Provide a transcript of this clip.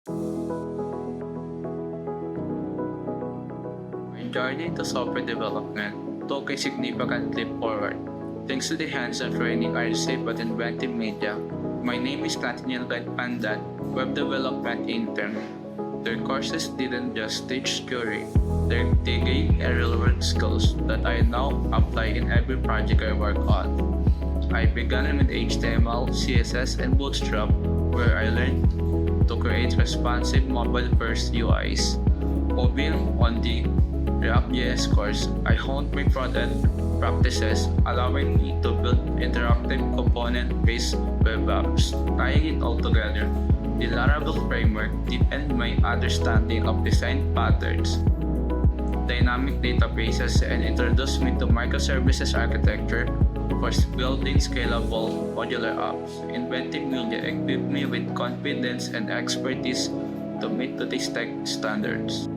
My journey into software development took a significant leap forward. Thanks to the hands-on training I received at Inventive Media, my name is Gatpandan, Web Development Intern. Their courses didn't just teach theory, they gave me real-world skills that I now apply in every project I work on. I began with HTML, CSS, and Bootstrap, where I learned to create responsive mobile-first UIs. Moving on the React.js course, I honed my front-end practices, allowing me to build interactive component-based web apps. Tying it all together, the Laravel framework deepened my understanding of design patterns, dynamic databases, and introduced me to microservices architecture for building scalable modular apps. Inventive Media equipped me with confidence and expertise to meet today's tech standards.